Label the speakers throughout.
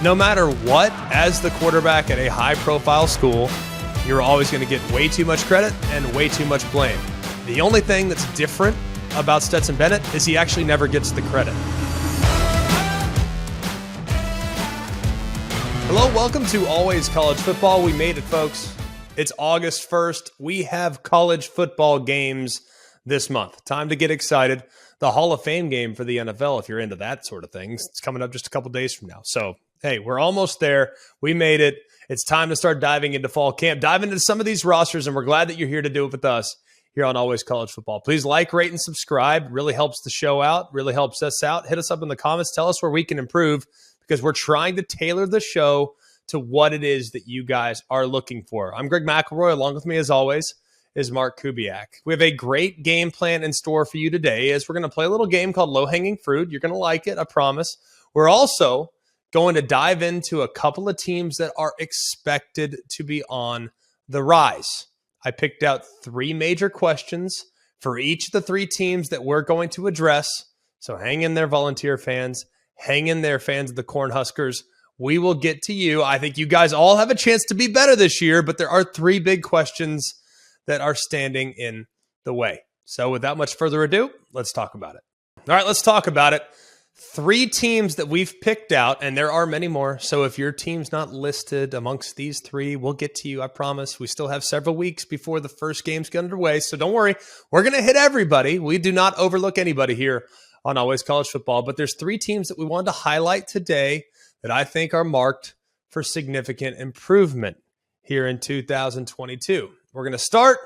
Speaker 1: No matter what, as the quarterback at a high-profile school, you're always going to get way too much credit and way too much blame. The only thing that's different about Stetson Bennett is he actually never gets the credit. Hello, welcome to Always College Football. We made it, folks. It's August 1st. We have college football games this month. Time to get excited. The Hall of Fame game for the NFL, if you're into that sort of thing, it's coming up just a couple days from now. So, hey, we're almost there. We made it. It's time to start diving into fall camp, dive into some of these rosters, and we're glad that you're here to do it with us here on Always College Football. Please like, rate, and subscribe. Really helps the show out, really helps us out. Hit us up in the comments. Tell us where we can improve because we're trying to tailor the show to what it is that you guys are looking for. I'm Greg McElroy. Along with me, as always, is Mark Kubiak. We have a great game plan in store for you today as we're going to play a little game called Low Hanging Fruit. You're going to like it, I promise. We're also going to dive into a couple of teams that are expected to be on the rise. I picked out three major questions for each of the three teams that we're going to address. So hang in there, Volunteer fans. Hang in there, fans of the Cornhuskers. We will get to you. I think you guys all have a chance to be better this year, but there are three big questions that are standing in the way. So without much further ado, let's talk about it. All right, let's talk about it. Three teams that we've picked out, and there are many more. So if your team's not listed amongst these three, we'll get to you, I promise. We still have several weeks before the first games get underway, so don't worry. We're going to hit everybody. We do not overlook anybody here on Always College Football, but there's three teams that we wanted to highlight today that I think are marked for significant improvement here in 2022. We're going to start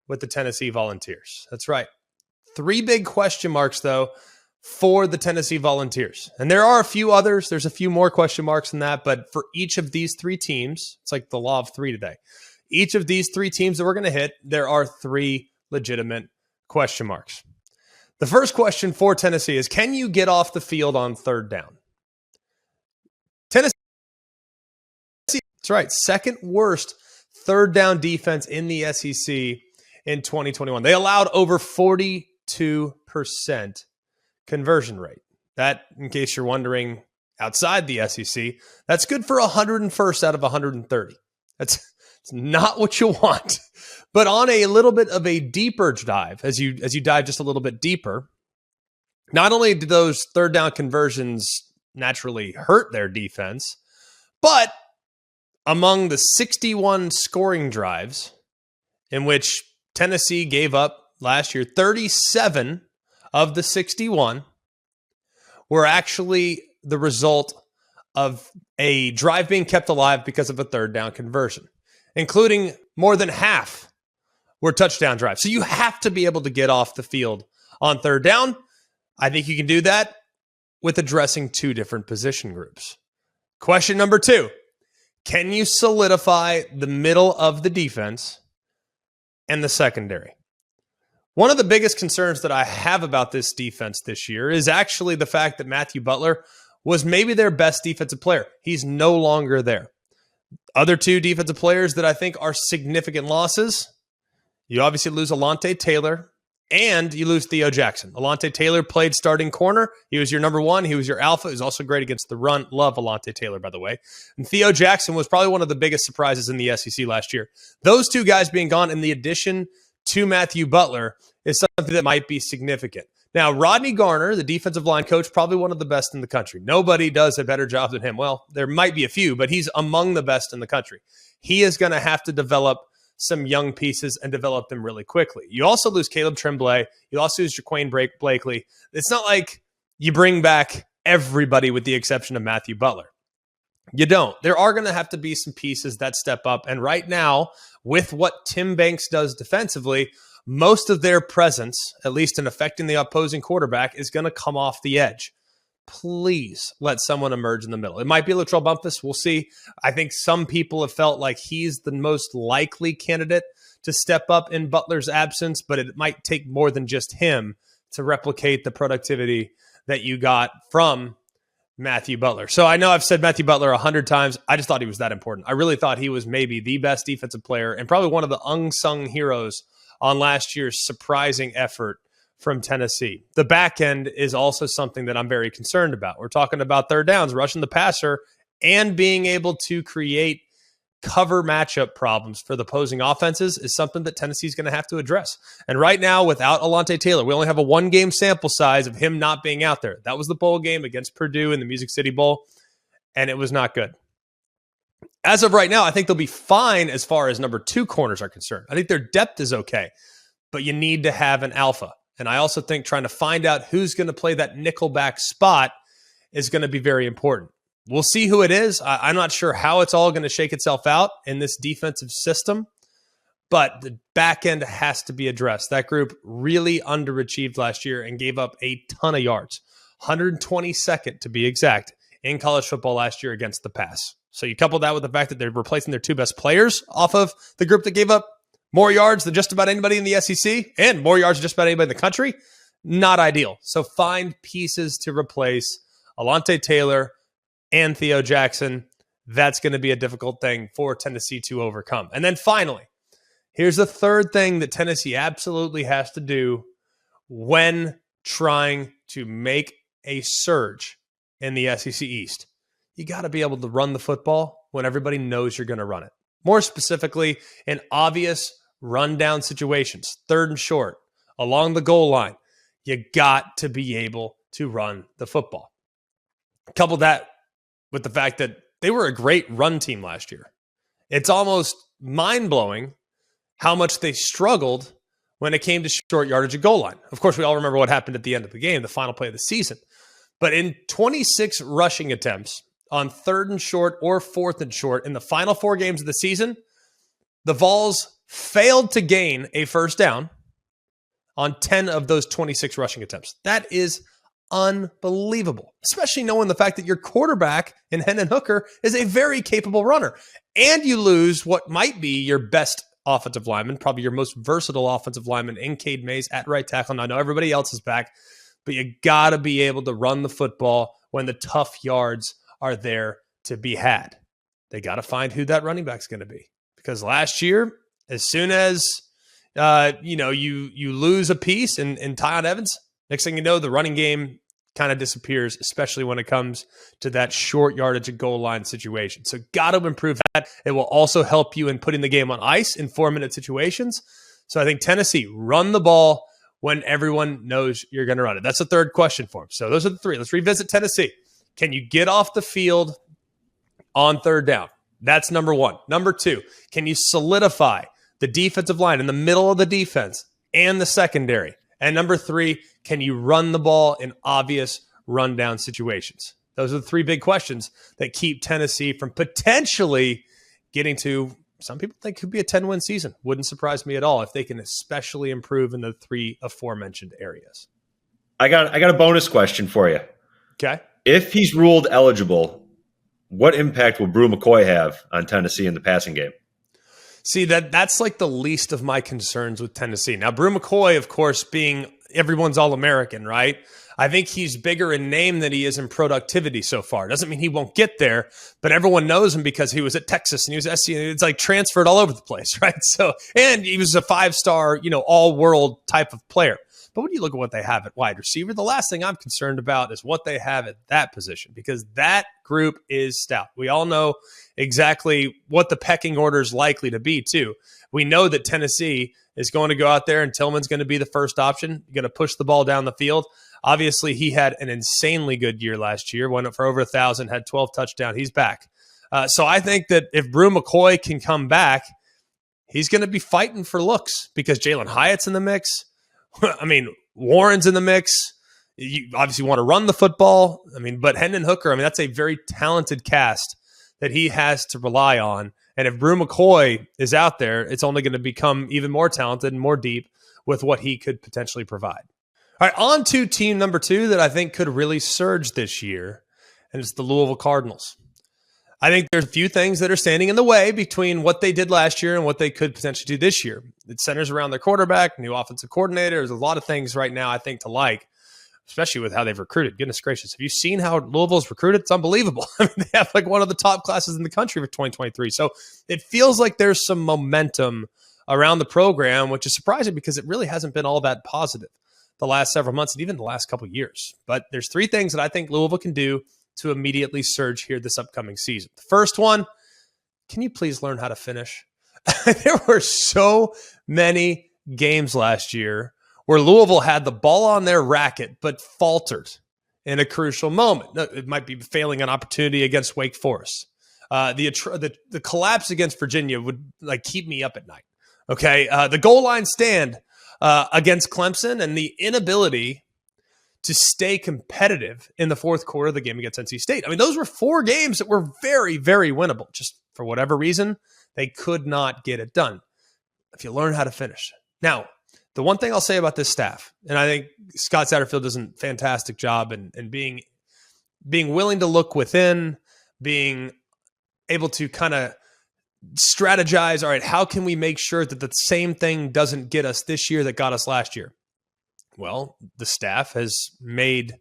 Speaker 1: with the Tennessee Volunteers. That's right. Three big question marks, though, for the Tennessee Volunteers. And there are a few others. There's a few more question marks than that. But for each of these three teams, it's like the law of three today. Each of these three teams that we're going to hit, there are three legitimate question marks. The first question for Tennessee is, can you get off the field on third down? Tennessee, that's right, second worst third down defense in the SEC in 2021. They allowed over 42% conversion rate. That, in case you're wondering, outside the SEC, that's good for 101st out of 130. It's not what you want. But on a little bit of a deeper dive, as you dive just a little bit deeper, not only do those third down conversions naturally hurt their defense, but among the 61 scoring drives in which Tennessee gave up last year, 37 of the 61 were actually the result of a drive being kept alive because of a third down conversion, including more than half were touchdown drives. So you have to be able to get off the field on third down. I think you can do that with addressing two different position groups. Question number two, can you solidify the middle of the defense and the secondary? One of the biggest concerns that I have about this defense this year is actually the fact that Matthew Butler was maybe their best defensive player. He's no longer there. Other two defensive players that I think are significant losses, you obviously lose Alontae Taylor and you lose Theo Jackson. Alontae Taylor played starting corner. He was your number one. He was your alpha. He was also great against the run. Love Alontae Taylor, by the way. And Theo Jackson was probably one of the biggest surprises in the SEC last year. Those two guys being gone in the addition to Matthew Butler is something that might be significant. Now, Rodney Garner, the defensive line coach, probably one of the best in the country. Nobody does a better job than him. Well, there might be a few, but he's among the best in the country. He is going to have to develop some young pieces and develop them really quickly. You also lose Caleb Tremblay. You also lose Jaquan Blakely. It's not like you bring back everybody with the exception of Matthew Butler. You don't. There are going to have to be some pieces that step up. And right now, with what Tim Banks does defensively, most of their presence, at least in affecting the opposing quarterback, is going to come off the edge. Please let someone emerge in the middle. It might be Latrell Bumpus. We'll see. I think some people have felt like he's the most likely candidate to step up in Butler's absence, but it might take more than just him to replicate the productivity that you got from Matthew Butler. So I know I've said Matthew Butler 100 times. I just thought he was that important. I really thought he was maybe the best defensive player and probably one of the unsung heroes on last year's surprising effort from Tennessee. The back end is also something that I'm very concerned about. We're talking about third downs, rushing the passer, and being able to create cover matchup problems for the opposing offenses is something that Tennessee's going to have to address. And right now, without Alontae Taylor, we only have a 1-game sample size of him not being out there. That was the bowl game against Purdue in the Music City Bowl, and it was not good. As of right now, I think they'll be fine as far as number 2 corners are concerned. I think their depth is okay, but you need to have an alpha. And I also think trying to find out who's going to play that nickelback spot is going to be very important. We'll see who it is. I'm not sure how it's all going to shake itself out in this defensive system, but the back end has to be addressed. That group really underachieved last year and gave up a ton of yards, 122nd to be exact, in college football last year against the pass. So you couple that with the fact that they're replacing their 2 best players off of the group that gave up more yards than just about anybody in the SEC and more yards than just about anybody in the country. Not ideal. So find pieces to replace Alontae Taylor and Theo Jackson. That's going to be a difficult thing for Tennessee to overcome. And then finally, here's the third thing that Tennessee absolutely has to do when trying to make a surge in the SEC East. You got to be able to run the football when everybody knows you're going to run it. More specifically, in obvious rundown situations, 3rd and short, along the goal line, you got to be able to run the football. Couple that with the fact that they were a great run team last year. It's almost mind-blowing how much they struggled when it came to short yardage at goal line. Of course, we all remember what happened at the end of the game, the final play of the season. But in 26 rushing attempts on 3rd and short or 4th and short in the final 4 games of the season, the Vols failed to gain a first down on 10 of those 26 rushing attempts. That is unbelievable, especially knowing the fact that your quarterback in Hendon Hooker is a very capable runner. And you lose what might be your best offensive lineman, probably your most versatile offensive lineman in Cade Mays at right tackle. Now, I know everybody else is back, but you got to be able to run the football when the tough yards are there to be had. They got to find who that running back's going to be. Because last year, as soon as you lose a piece in Tyon Evans, next thing you know, the running game kind of disappears, especially when it comes to that short yardage and goal line situation. So got to improve that. It will also help you in putting the game on ice in 4-minute situations. So I think Tennessee, run the ball when everyone knows you're going to run it. That's the third question for them. So those are the 3. Let's revisit Tennessee. Can you get off the field on 3rd down? That's number 1. Number 2, can you solidify the defensive line in the middle of the defense and the secondary? And number 3, can you run the ball in obvious rundown situations? Those are the 3 big questions that keep Tennessee from potentially getting to, some people think could be a 10-win season. Wouldn't surprise me at all if they can especially improve in the 3 aforementioned areas.
Speaker 2: I got a bonus question for you.
Speaker 1: Okay.
Speaker 2: If he's ruled eligible, what impact will Brew McCoy have on Tennessee in the passing game?
Speaker 1: See, that's like the least of my concerns with Tennessee. Now, Brew McCoy, of course, being everyone's All-American, right? I think he's bigger in name than he is in productivity so far. Doesn't mean he won't get there, but everyone knows him because he was at Texas and he was SC. It's like transferred all over the place, right? So, and he was a 5-star, all-world type of player. But when you look at what they have at wide receiver, the last thing I'm concerned about is what they have at that position, because that group is stout. We all know exactly what the pecking order is likely to be, too. We know that Tennessee is going to go out there and Tillman's going to be the first option. You're going to push the ball down the field. Obviously, he had an insanely good year last year, went up for over 1,000, had 12 touchdowns. He's back. So I think that if Brew McCoy can come back, he's going to be fighting for looks because Jalen Hyatt's in the mix. I mean, Warren's in the mix. You obviously want to run the football. But Hendon Hooker, that's a very talented cast that he has to rely on. And if Brew McCoy is out there, it's only going to become even more talented and more deep with what he could potentially provide. All right, on to team number 2 that I think could really surge this year, and it's the Louisville Cardinals. I think there's a few things that are standing in the way between what they did last year and what they could potentially do this year. It centers around their quarterback, new offensive coordinator. There's a lot of things right now I think to like, especially with how they've recruited. Goodness gracious. Have you seen how Louisville's recruited? It's unbelievable. They have like one of the top classes in the country for 2023. So it feels like there's some momentum around the program, which is surprising because it really hasn't been all that positive the last several months and even the last couple of years. But there's 3 things that I think Louisville can do to immediately surge here this upcoming season. The first one, can you please learn how to finish? There were so many games last year where Louisville had the ball on their racket but faltered in a crucial moment. It might be failing an opportunity against Wake Forest. The collapse against Virginia would keep me up at night. Okay, the goal line stand against Clemson and the inability to stay competitive in the fourth quarter of the game against NC State. I mean, those were 4 games that were very, very winnable. Just for whatever reason, they could not get it done. If you learn how to finish. Now, the one thing I'll say about this staff, and I think Scott Satterfield does a fantastic job in being willing to look within, being able to kind of strategize, all right, how can we make sure that the same thing doesn't get us this year that got us last year? Well, the staff has made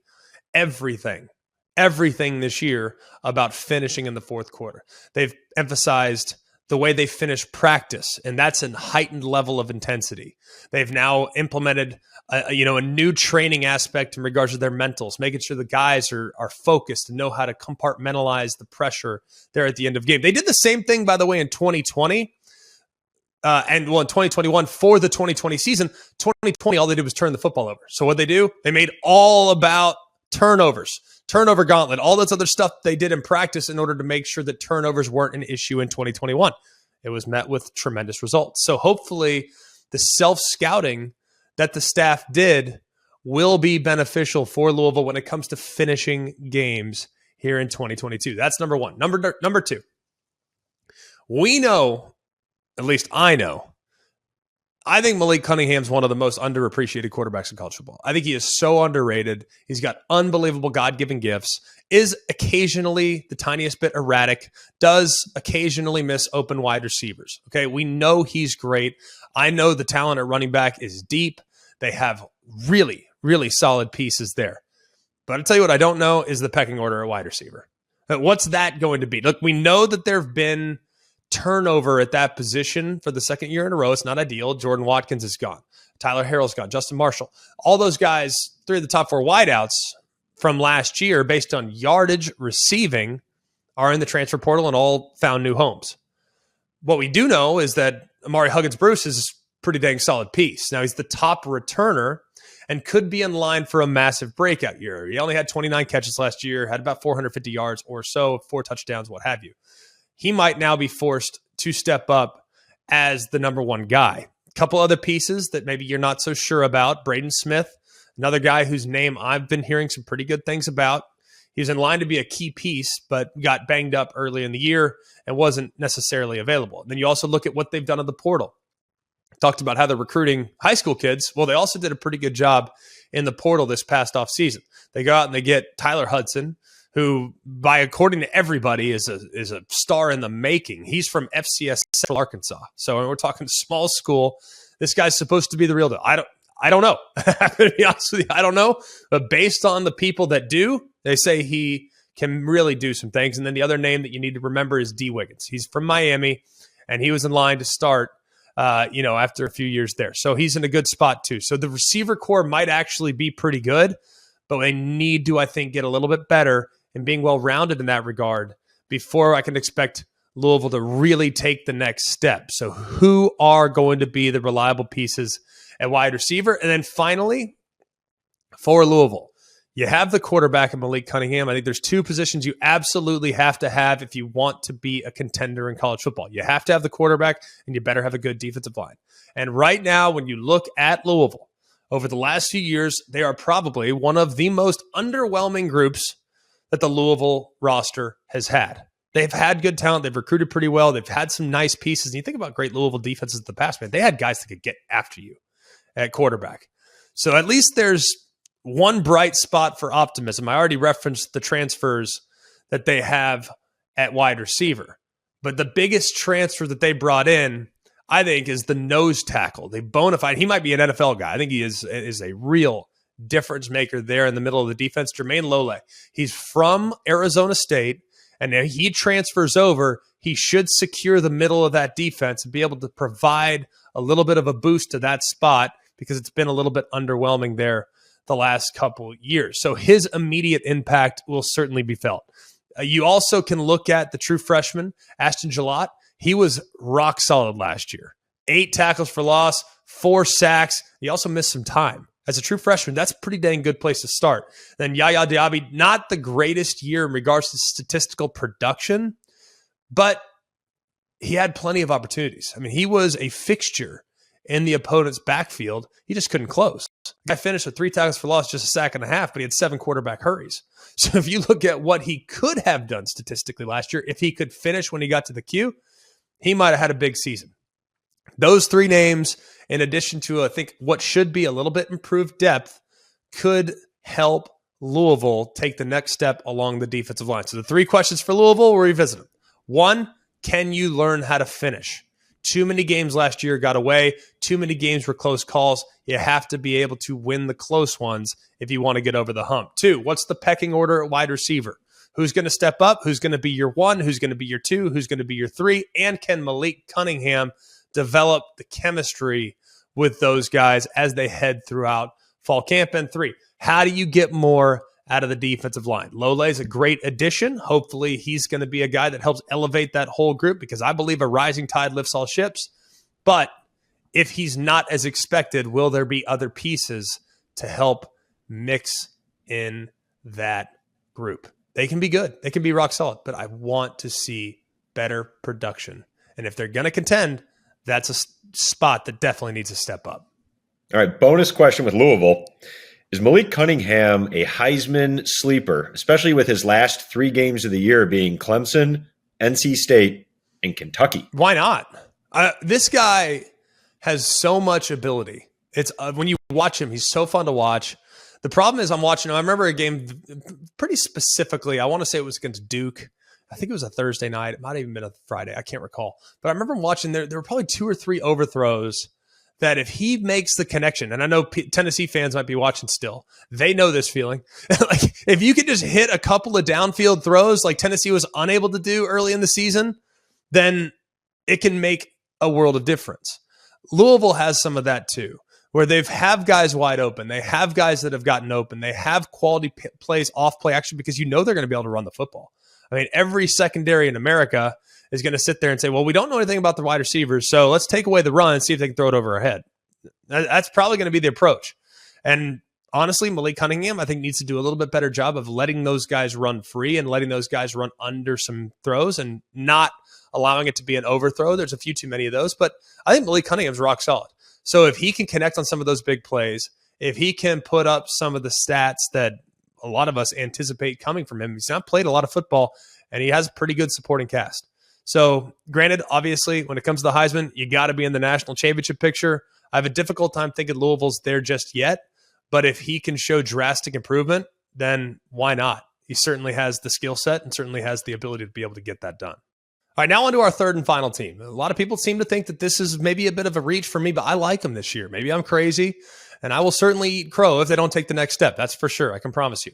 Speaker 1: everything this year about finishing in the fourth quarter. They've emphasized the way they finish practice, and that's a heightened level of intensity. They've now implemented a new training aspect in regards to their mentals, making sure the guys are focused and know how to compartmentalize the pressure there at the end of the game. They did the same thing, by the way, in 2020 in 2021 for the 2020 season. 2020, all they did was turn the football over. So what they do? They made all about turnovers, turnover gauntlet, all those other stuff they did in practice in order to make sure that turnovers weren't an issue in 2021. It was met with tremendous results. So hopefully the self-scouting that the staff did will be beneficial for Louisville when it comes to finishing games here in 2022. That's number one. Number two, we know, at least I know, I think Malik Cunningham's one of the most underappreciated quarterbacks in college football. I think he is so underrated. He's got unbelievable God-given gifts, is occasionally the tiniest bit erratic, does occasionally miss open wide receivers. Okay, we know he's great. I know the talent at running back is deep. They have really, really solid pieces there. But I'll tell you what I don't know is the pecking order at wide receiver. What's that going to be? Look, we know that there have been turnover at that position for the second year in a row. It's not ideal. Jordan Watkins is gone. Tyler Harrell's gone. Justin Marshall. All those guys, 3 of the top 4 wideouts from last year based on yardage receiving are in the transfer portal and all found new homes. What we do know is that Amari Huggins-Bruce is a pretty dang solid piece. Now, he's the top returner and could be in line for a massive breakout year. He only had 29 catches last year, had about 450 yards or so, 4 touchdowns, what have you. He might now be forced to step up as the number one guy. A couple other pieces that maybe you're not so sure about. Braden Smith, another guy whose name I've been hearing some pretty good things about. He's in line to be a key piece, but got banged up early in the year and wasn't necessarily available. And then you also look at what they've done in the portal. Talked about how they're recruiting high school kids. Well, they also did a pretty good job in the portal this past offseason. They go out and they get Tyler Hudson, who, according to everybody, is a star in the making. He's from FCS Central Arkansas. So we're talking small school. This guy's supposed to be the real deal. I don't know. I'm going to be honest with you. I don't know. But based on the people that do, they say he can really do some things. And then the other name that you need to remember is D. Wiggins. He's from Miami, and he was in line to start after a few years there. So he's in a good spot too. So the receiver core might actually be pretty good, but they need to, I think, get a little bit better and being well-rounded in that regard before I can expect Louisville to really take the next step. So who are going to be the reliable pieces at wide receiver? And then finally, for Louisville, you have the quarterback in Malik Cunningham. I think there's 2 positions you absolutely have to have if you want to be a contender in college football. You have to have the quarterback, and you better have a good defensive line. And right now, when you look at Louisville, over the last few years, they are probably one of the most underwhelming groups that the Louisville roster has had. They've had good talent. They've recruited pretty well. They've had some nice pieces. And you think about great Louisville defenses in the past, man, they had guys that could get after you at quarterback. So at least there's one bright spot for optimism. I already referenced the transfers that they have at wide receiver. But the biggest transfer that they brought in, I think, is the nose tackle. They bona fide. He might be an NFL guy. I think he is a real difference maker there in the middle of the defense. Jermaine Lole. He's from Arizona State, and if he transfers over, he should secure the middle of that defense and be able to provide a little bit of a boost to that spot because it's been a little bit underwhelming there the last couple years. So his immediate impact will certainly be felt. You also can look at the true freshman, Ashton Gillott. He was rock solid last year. 8 tackles for loss, 4 sacks. He also missed some time. As a true freshman, that's a pretty dang good place to start. Then Yaya Diaby, not the greatest year in regards to statistical production, but he had plenty of opportunities. I mean, he was a fixture in the opponent's backfield. He just couldn't close. The guy finished with 3 tackles for loss, just a sack and a half, but he had 7 quarterback hurries. So if you look at what he could have done statistically last year, if he could finish when he got to the queue, he might have had a big season. Those 3 names, in addition to, I think, what should be a little bit improved depth, could help Louisville take the next step along the defensive line. So the 3 questions for Louisville, we'll revisit them. 1, can you learn how to finish? Too many games last year got away. Too many games were close calls. You have to be able to win the close ones if you want to get over the hump. 2, what's the pecking order at wide receiver? Who's going to step up? Who's going to be your 1? Who's going to be your 2? Who's going to be your 3? And can Malik Cunningham develop the chemistry with those guys as they head throughout fall camp? And 3, how do you get more out of the defensive line? Lole is a great addition. Hopefully he's going to be a guy that helps elevate that whole group, because I believe a rising tide lifts all ships. But if he's not as expected, will there be other pieces to help mix in that group? They can be good. They can be rock solid, but I want to see better production. And if they're going to contend, that's a spot that definitely needs to step up.
Speaker 2: All right, bonus question with Louisville. Is Malik Cunningham a Heisman sleeper, especially with his last 3 games of the year being Clemson, NC State, and Kentucky?
Speaker 1: Why not? This guy has so much ability. It's when you watch him, he's so fun to watch. The problem is I remember a game pretty specifically. I want to say it was against Duke. I think it was a Thursday night. It might have even been a Friday. I can't recall. But I remember watching there were probably 2 or 3 overthrows that if he makes the connection, and I know Tennessee fans might be watching still, they know this feeling. Like if you could just hit a couple of downfield throws like Tennessee was unable to do early in the season, then it can make a world of difference. Louisville has some of that too, where they have guys wide open. They have guys that have gotten open. They have quality plays off play action, because you know they're going to be able to run the football. I mean, every secondary in America is going to sit there and say, well, we don't know anything about the wide receivers, so let's take away the run and see if they can throw it over our head. That's probably going to be the approach. And honestly, Malik Cunningham, I think, needs to do a little bit better job of letting those guys run free and letting those guys run under some throws and not allowing it to be an overthrow. There's a few too many of those, but I think Malik Cunningham's rock solid. So if he can connect on some of those big plays, if he can put up some of the stats that a lot of us anticipate coming from him, he's not played a lot of football, and he has a pretty good supporting cast. So granted, obviously, when it comes to the Heisman, you got to be in the national championship picture. I have a difficult time thinking Louisville's there just yet, but if he can show drastic improvement, then why not? He certainly has the skill set and certainly has the ability to be able to get that done. All right, now on to our 3rd and final team. A lot of people seem to think that this is maybe a bit of a reach for me, but I like them this year. Maybe I'm crazy, and I will certainly eat crow if they don't take the next step. That's for sure. I can promise you.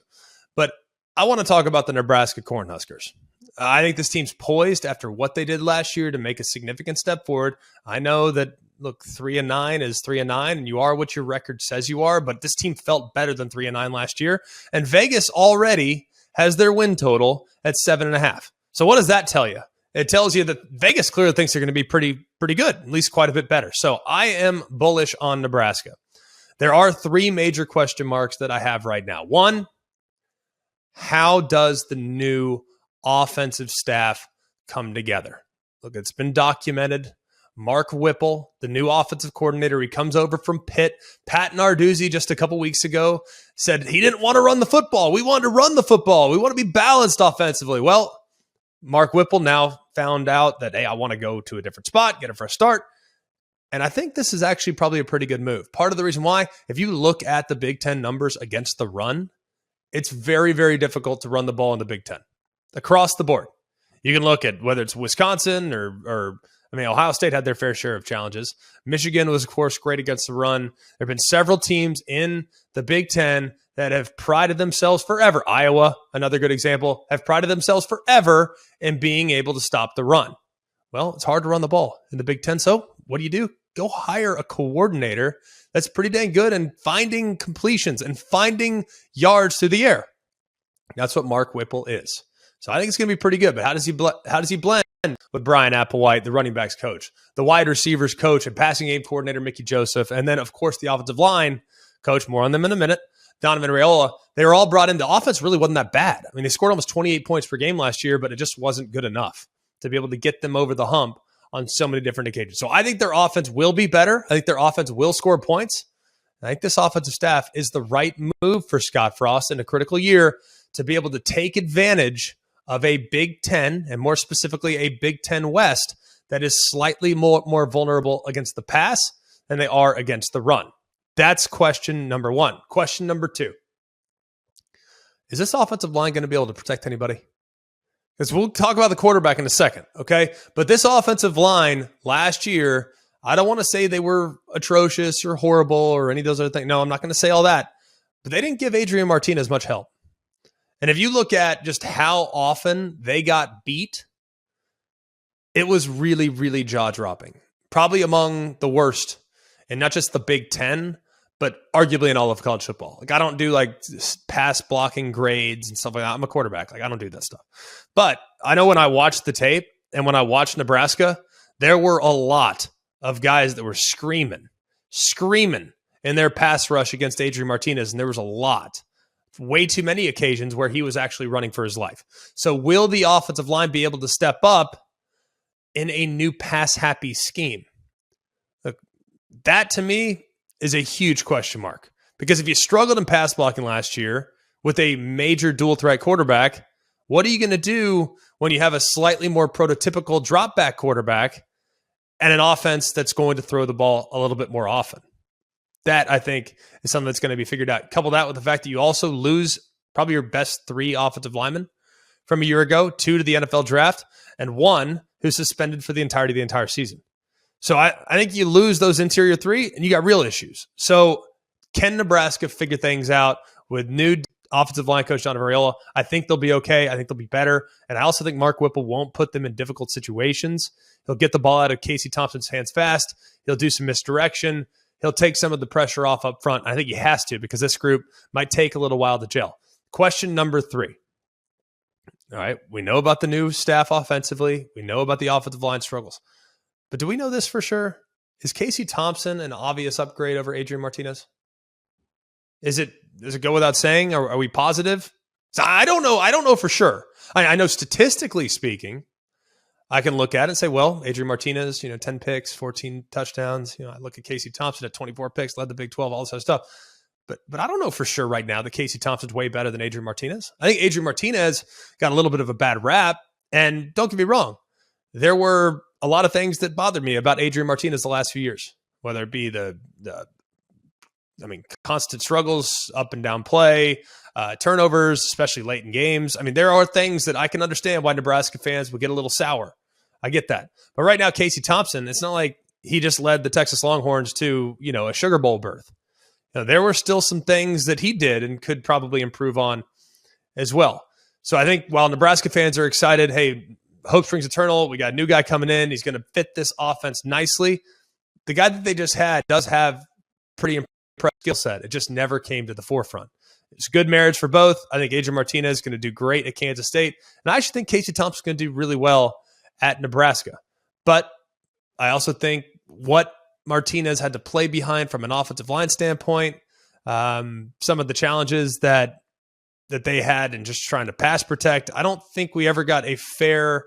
Speaker 1: But I want to talk about the Nebraska Cornhuskers. I think this team's poised after what they did last year to make a significant step forward. I know that, look, 3-9 is 3-9, and you are what your record says you are, but this team felt better than 3-9 last year. And Vegas already has their win total at 7.5. So what does that tell you? It tells you that Vegas clearly thinks they're going to be pretty good, at least quite a bit better. So I am bullish on Nebraska. There are 3 major question marks that I have right now. 1, how does the new offensive staff come together? Look, it's been documented. Mark Whipple, the new offensive coordinator, he comes over from Pitt. Pat Narduzzi just a couple weeks ago said he didn't want to run the football. We wanted to run the football. We want to be balanced offensively. Well, Mark Whipple now found out that, hey, I want to go to a different spot, get a fresh start. And I think this is actually probably a pretty good move. Part of the reason why, if you look at the Big Ten numbers against the run, it's very, very difficult to run the ball in the Big Ten across the board. You can look at whether it's Wisconsin or Ohio State had their fair share of challenges. Michigan was, of course, great against the run. There have been several teams in the Big Ten that have prided themselves forever. Iowa, another good example, have prided themselves forever in being able to stop the run. Well, it's hard to run the ball in the Big Ten. So what do? Go hire a coordinator that's pretty dang good in finding completions and finding yards through the air. That's what Mark Whipple is. So I think it's going to be pretty good. But how does he blend with Brian Applewhite, the running backs coach, the wide receivers coach, and passing game coordinator Mickey Joseph, and then, of course, the offensive line coach, more on them in a minute, Donovan Raiola. They were all brought in. The offense really wasn't that bad. I mean, they scored almost 28 points per game last year, but it just wasn't good enough to be able to get them over the hump on so many different occasions. So I think their offense will be better. I think their offense will score points. I think this offensive staff is the right move for Scott Frost in a critical year to be able to take advantage of a Big Ten, and more specifically a Big Ten West, that is slightly more vulnerable against the pass than they are against the run. That's question number one. Question number two. Is this offensive line going to be able to protect anybody? Because we'll talk about the quarterback in a second, okay? But this offensive line last year, I don't want to say they were atrocious or horrible or any of those other things. No, I'm not going to say all that. But they didn't give Adrian Martinez much help. And if you look at just how often they got beat, it was really, really jaw-dropping. Probably among the worst, and not just the Big Ten, but arguably in all of college football. Like, I don't do like pass blocking grades and stuff like that. I'm a quarterback. Like, I don't do that stuff. But I know when I watched the tape and when I watched Nebraska, there were a lot of guys that were screaming in their pass rush against Adrian Martinez. And there was a lot, way too many occasions where he was actually running for his life. So will the offensive line be able to step up in a new pass-happy scheme? Look, that to me is a huge question mark. Because if you struggled in pass blocking last year with a major dual threat quarterback, what are you going to do when you have a slightly more prototypical drop back quarterback and an offense that's going to throw the ball a little bit more often? That, I think, is something that's going to be figured out. Couple that with the fact that you also lose probably your best 3 offensive linemen from a year ago, 2 to the NFL draft, and 1 who's suspended for the entirety of the entire season. So I think you lose those interior 3 and you got real issues. So can Nebraska figure things out with new offensive line coach Donovan Raiola? I think they'll be okay. I think they'll be better. And I also think Mark Whipple won't put them in difficult situations. He'll get the ball out of Casey Thompson's hands fast. He'll do some misdirection. He'll take some of the pressure off up front. I think he has to, because this group might take a little while to gel. Question number 3. All right, we know about the new staff offensively. We know about the offensive line struggles. But do we know this for sure? Is Casey Thompson an obvious upgrade over Adrian Martinez? Does it go without saying? Are we positive? So I don't know. I don't know for sure. I know statistically speaking, I can look at it and say, well, Adrian Martinez, 10 picks, 14 touchdowns. I look at Casey Thompson at 24 picks, led the Big 12, all this other stuff. But I don't know for sure right now that Casey Thompson's way better than Adrian Martinez. I think Adrian Martinez got a little bit of a bad rap. And don't get me wrong, there were a lot of things that bothered me about Adrian Martinez the last few years, whether it be constant struggles, up and down play, turnovers, especially late in games. I mean, there are things that I can understand why Nebraska fans would get a little sour. I get that. But right now, Casey Thompson, it's not like he just led the Texas Longhorns to, a Sugar Bowl berth. There were still some things that he did and could probably improve on as well. So I think while Nebraska fans are excited, hey, hope springs eternal, we got a new guy coming in, he's going to fit this offense nicely. The guy that they just had does have pretty impressive skill set. It just never came to the forefront. It's good marriage for both. I think Adrian Martinez is going to do great at Kansas State. And I actually think Casey Thompson is going to do really well at Nebraska. But I also think what Martinez had to play behind from an offensive line standpoint, some of the challenges that they had in just trying to pass protect, I don't think we ever got a fair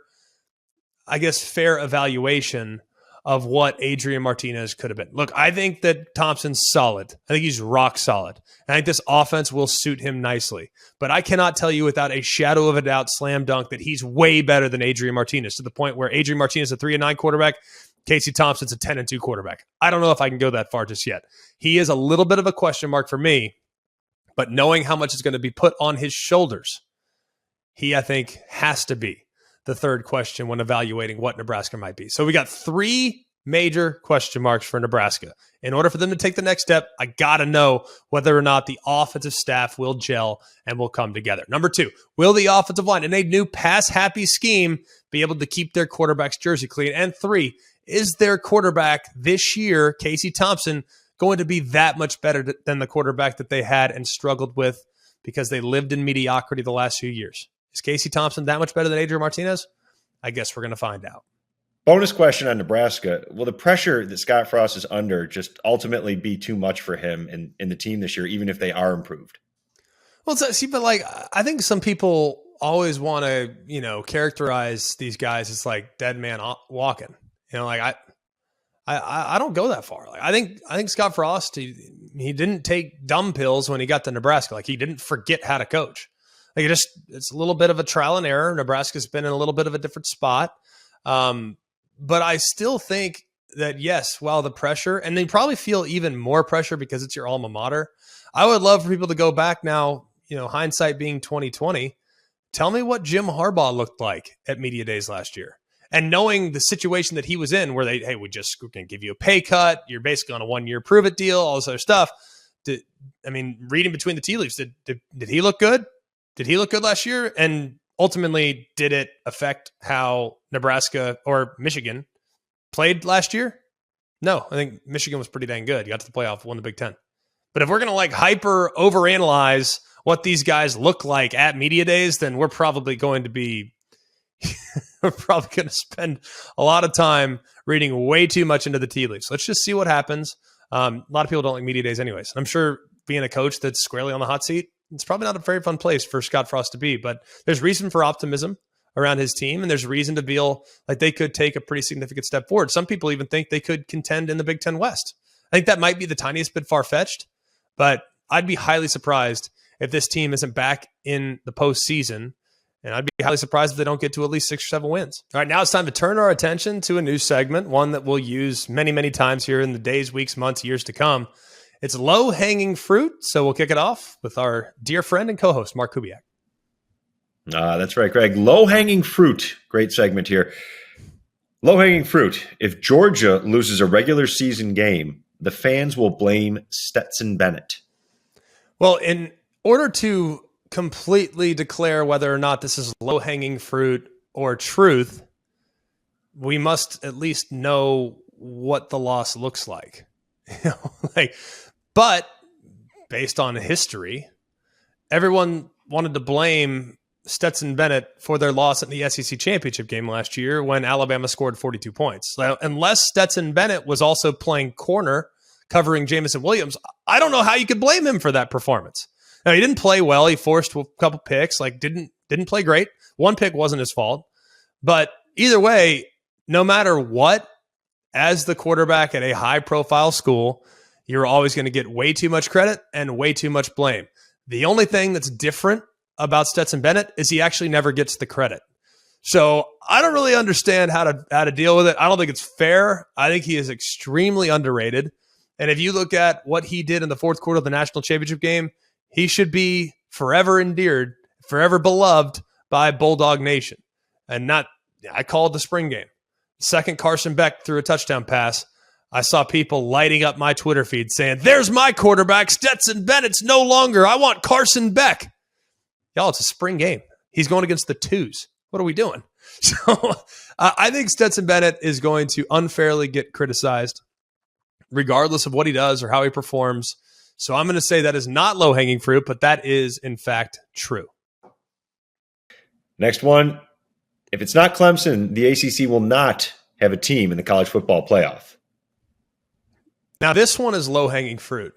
Speaker 1: evaluation of what Adrian Martinez could have been. Look, I think that Thompson's solid. I think he's rock solid. And I think this offense will suit him nicely. But I cannot tell you without a shadow of a doubt, slam dunk, that he's way better than Adrian Martinez, to the point where Adrian Martinez is a 3-9 quarterback, Casey Thompson's a 10-2 quarterback. I don't know if I can go that far just yet. He is a little bit of a question mark for me, but knowing how much is going to be put on his shoulders, he, I think, has to be the third question when evaluating what Nebraska might be. So we got 3 major question marks for Nebraska. In order for them to take the next step, I got to know whether or not the offensive staff will gel and will come together. Number 2, will the offensive line in a new pass-happy scheme be able to keep their quarterback's jersey clean? And 3, is their quarterback this year, Casey Thompson, going to be that much better than the quarterback that they had and struggled with because they lived in mediocrity the last few years? Is Casey Thompson that much better than Adrian Martinez? I guess we're going to find out.
Speaker 2: Bonus question on Nebraska. Will the pressure that Scott Frost is under just ultimately be too much for him and the team this year, even if they are improved?
Speaker 1: Well, but like, I think some people always want to, characterize these guys as like dead man walking. Like I don't go that far. Like I think Scott Frost, he didn't take dumb pills when he got to Nebraska. Like he didn't forget how to coach. Like it's a little bit of a trial and error. Nebraska's been in a little bit of a different spot. But I still think that, yes, while the pressure, and they probably feel even more pressure because it's your alma mater. I would love for people to go back now, hindsight being 2020. Tell me what Jim Harbaugh looked like at media days last year. And knowing the situation that he was in where we're going to give you a pay cut. You're basically on a 1-year prove-it deal, all this other stuff. Reading between the tea leaves, did he look good? Did he look good last year? And ultimately, did it affect how Nebraska or Michigan played last year? No, I think Michigan was pretty dang good. You got to the playoff, won the Big Ten. But if we're going to hyper overanalyze what these guys look like at media days, then we're probably going to spend a lot of time reading way too much into the tea leaves. Let's just see what happens. A lot of people don't like media days anyways. I'm sure being a coach that's squarely on the hot seat, it's probably not a very fun place for Scott Frost to be, but there's reason for optimism around his team, and there's reason to feel like they could take a pretty significant step forward. Some people even think they could contend in the Big Ten West. I think that might be the tiniest bit far-fetched, but I'd be highly surprised if this team isn't back in the postseason, and I'd be highly surprised if they don't get to at least 6 or 7 wins. All right, now it's time to turn our attention to a new segment, one that we'll use many, many times here in the days, weeks, months, years to come. It's low-hanging fruit, so we'll kick it off with our dear friend and co-host, Mark Kubiak.
Speaker 2: That's right, Greg. Low-hanging fruit. Great segment here. Low-hanging fruit. If Georgia loses a regular season game, the fans will blame Stetson Bennett.
Speaker 1: Well, in order to completely declare whether or not this is low-hanging fruit or truth, we must at least know what the loss looks like. But based on history, everyone wanted to blame Stetson Bennett for their loss in the SEC championship game last year when Alabama scored 42 points. Now, unless Stetson Bennett was also playing corner covering Jamison Williams, I don't know how you could blame him for that performance. Now, he didn't play well. He forced a couple picks, didn't play great. One pick wasn't his fault. But either way, no matter what, as the quarterback at a high-profile school, you're always going to get way too much credit and way too much blame. The only thing that's different about Stetson Bennett is he actually never gets the credit. So I don't really understand how to deal with it. I don't think it's fair. I think he is extremely underrated. And if you look at what he did in the fourth quarter of the national championship game, he should be forever endeared, forever beloved by Bulldog Nation. And I call it the spring game. Second Carson Beck threw a touchdown pass. I saw people lighting up my Twitter feed saying, "There's my quarterback. Stetson Bennett's no longer. I want Carson Beck." Y'all, it's a spring game. He's going against the twos. What are we doing? So I think Stetson Bennett is going to unfairly get criticized regardless of what he does or how he performs. So I'm going to say that is not low-hanging fruit, but that is, in fact, true.
Speaker 2: Next one. If it's not Clemson, the ACC will not have a team in the college football playoff.
Speaker 1: Now, this one is low-hanging fruit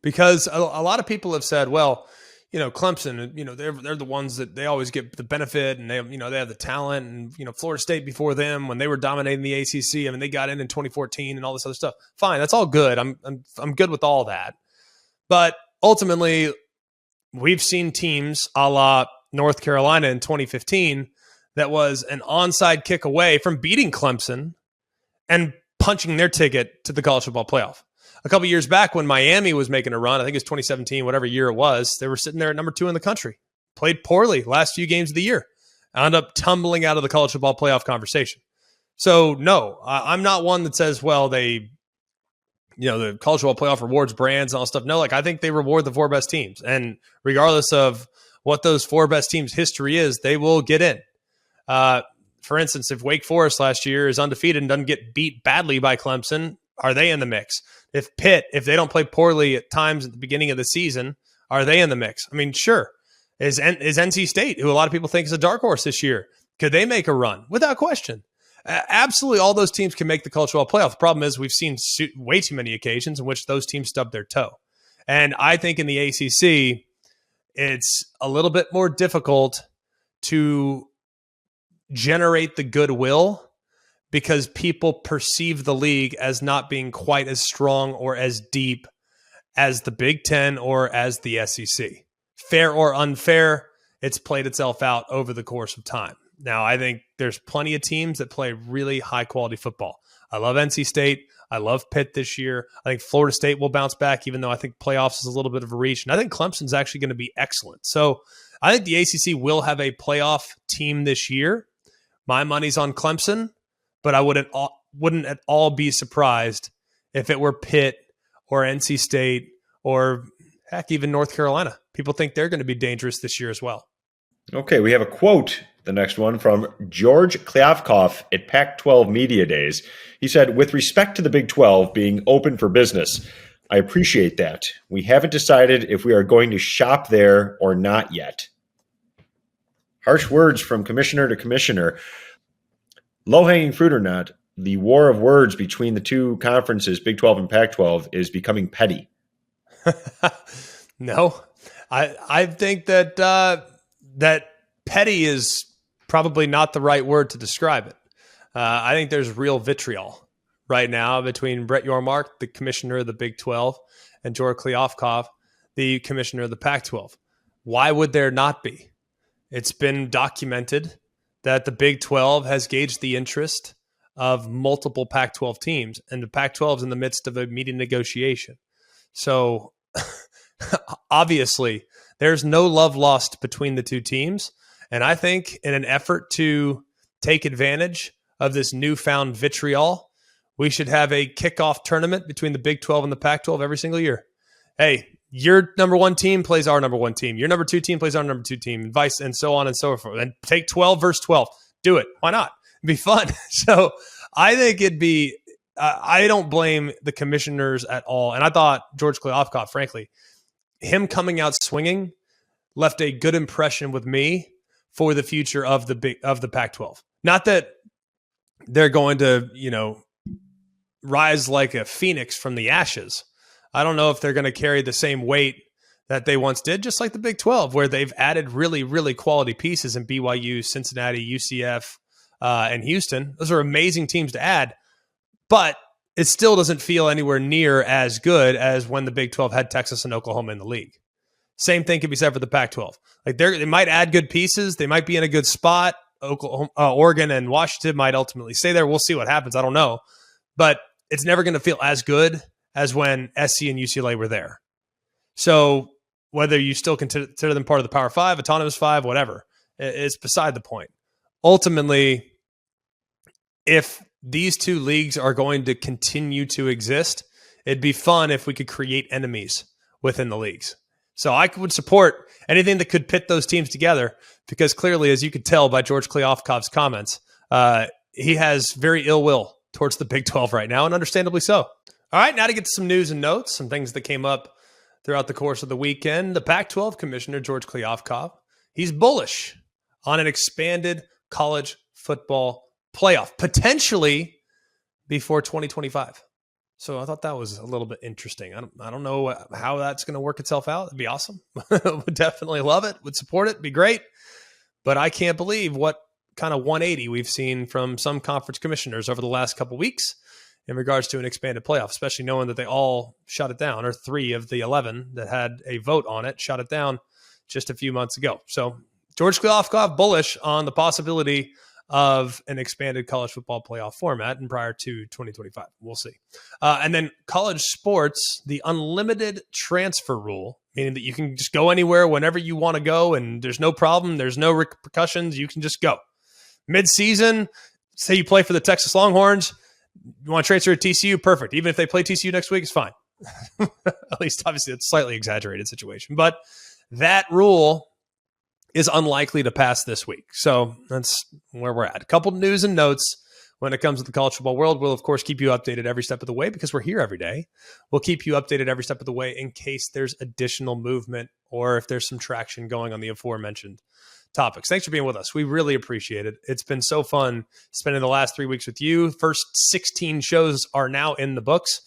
Speaker 1: because a lot of people have said, well, Clemson, they're the ones that they always get the benefit, and they have the talent, and Florida State before them when they were dominating the ACC. I mean, they got in 2014 and all this other stuff. Fine, that's all good. I'm good with all that. But ultimately, we've seen teams a la North Carolina in 2015 that was an onside kick away from beating Clemson and punching their ticket to the college football playoff. A couple years back when Miami was making a run, I think it was 2017, whatever year it was, they were sitting there at number 2 in the country. Played poorly last few games of the year. Ended up tumbling out of the college football playoff conversation. So no, I'm not one that says, well, the college football playoff rewards brands and all stuff. No, like I think they reward the 4 best teams. And regardless of what those 4 best teams' history is, they will get in. For instance, if Wake Forest last year is undefeated and doesn't get beat badly by Clemson, are they in the mix? If Pitt, if they don't play poorly at times at the beginning of the season, are they in the mix? I mean, sure. Is NC State, who a lot of people think is a dark horse this year, could they make a run? Without question. Absolutely, all those teams can make the college football playoff. The problem is we've seen way too many occasions in which those teams stub their toe. And I think in the ACC, it's a little bit more difficult to generate the goodwill because people perceive the league as not being quite as strong or as deep as the Big Ten or as the SEC. Fair or unfair, it's played itself out over the course of time. Now, I think there's plenty of teams that play really high-quality football. I love NC State. I love Pitt this year. I think Florida State will bounce back, even though I think playoffs is a little bit of a reach. And I think Clemson's actually going to be excellent. So I think the ACC will have a playoff team this year. My money's on Clemson, but I wouldn't at all be surprised if it were Pitt or NC State or, heck, even North Carolina. People think they're going to be dangerous this year as well.
Speaker 2: Okay, we have a quote, the next one, from George Kliavkoff at Pac-12 Media Days. He said, "With respect to the Big 12 being open for business, I appreciate that. We haven't decided if we are going to shop there or not yet." Harsh words from commissioner to commissioner. Low-hanging fruit or not, the war of words between the two conferences, Big 12 and Pac-12, is becoming petty.
Speaker 1: No, I think that that petty is probably not the right word to describe it. I think there's real vitriol right now between Brett Yormark, the commissioner of the Big 12, and George Kliavkoff, the commissioner of the Pac-12. Why would there not be? It's been documented that the Big 12 has gauged the interest of multiple Pac-12 teams, and the Pac-12 is in the midst of a meeting negotiation. So obviously, there's no love lost between the two teams. And I think in an effort to take advantage of this newfound vitriol, we should have a kickoff tournament between the Big 12 and the Pac-12 every single year. Hey, your number 1 team plays our number 1 team. Your number 2 team plays our number 2 team, and vice and so on and so forth. And take 12 versus 12. Do it. Why not? It'd be fun. So I think it'd be I don't blame the commissioners at all. And I thought George Kliavkoff, frankly, him coming out swinging left a good impression with me for the future of the Pac-12. Not that they're going to, rise like a phoenix from the ashes. I don't know if they're going to carry the same weight that they once did, just like the Big 12, where they've added really, really quality pieces in BYU, Cincinnati, UCF, and Houston. Those are amazing teams to add, but it still doesn't feel anywhere near as good as when the Big 12 had Texas and Oklahoma in the league. Same thing can be said for the Pac-12. Like they might add good pieces. They might be in a good spot. Oklahoma, Oregon and Washington might ultimately stay there. We'll see what happens. I don't know. But it's never going to feel as good as when SC and UCLA were there. So whether you still consider them part of the Power 5, Autonomous 5, whatever, it's beside the point. Ultimately, if these two leagues are going to continue to exist, it'd be fun if we could create enemies within the leagues. So I would support anything that could pit those teams together because clearly, as you could tell by George Kliavkoff's comments, he has very ill will towards the Big 12 right now, and understandably so. All right, now to get to some news and notes, some things that came up throughout the course of the weekend. The Pac-12 commissioner, George Kliavkoff, he's bullish on an expanded college football playoff, potentially before 2025. So I thought that was a little bit interesting. I don't know how that's going to work itself out. It'd be awesome. Would definitely love it. Would support it. It'd be great. But I can't believe what kind of 180 we've seen from some conference commissioners over the last couple of weeks in regards to an expanded playoff, especially knowing that they all shut it down, or 3 of the 11 that had a vote on it shut it down just a few months ago. So George Kliavkoff bullish on the possibility of an expanded college football playoff format and prior to 2025. We'll see. And then college sports, the unlimited transfer rule, meaning that you can just go anywhere whenever you want to go and there's no problem. There's no repercussions. You can just go. Mid-season, say you play for the Texas Longhorns, you want to transfer to TCU, perfect. Even if they play TCU next week, it's fine. At least, obviously, it's a slightly exaggerated situation. But that rule is unlikely to pass this week. So that's where we're at. A couple news and notes when it comes to the college football world. We'll, of course, keep you updated every step of the way because we're here every day. We'll keep you updated every step of the way in case there's additional movement or if there's some traction going on the aforementioned topics. Thanks for being with us. We really appreciate it. It's been so fun spending the last 3 weeks with you. First 16 shows are now in the books.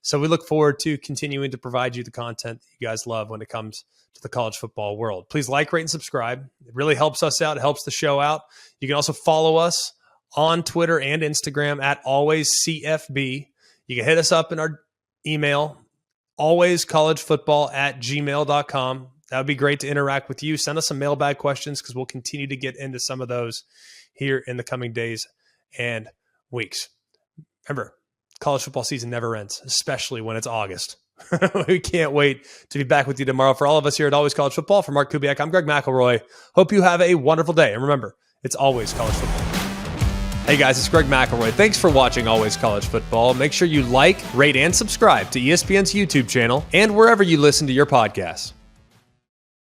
Speaker 1: So we look forward to continuing to provide you the content that you guys love when it comes to the college football world. Please like, rate, and subscribe. It really helps us out. It helps the show out. You can also follow us on Twitter and Instagram at alwayscfb. You can hit us up in our email, alwayscollegefootball@gmail.com. That would be great to interact with you. Send us some mailbag questions because we'll continue to get into some of those here in the coming days and weeks. Remember, college football season never ends, especially when it's August. We can't wait to be back with you tomorrow. For all of us here at Always College Football, for Mark Kubiak, I'm Greg McElroy. Hope you have a wonderful day. And remember, it's always college football. Hey guys, it's Greg McElroy. Thanks for watching Always College Football. Make sure you like, rate, and subscribe to ESPN's YouTube channel and wherever you listen to your podcasts.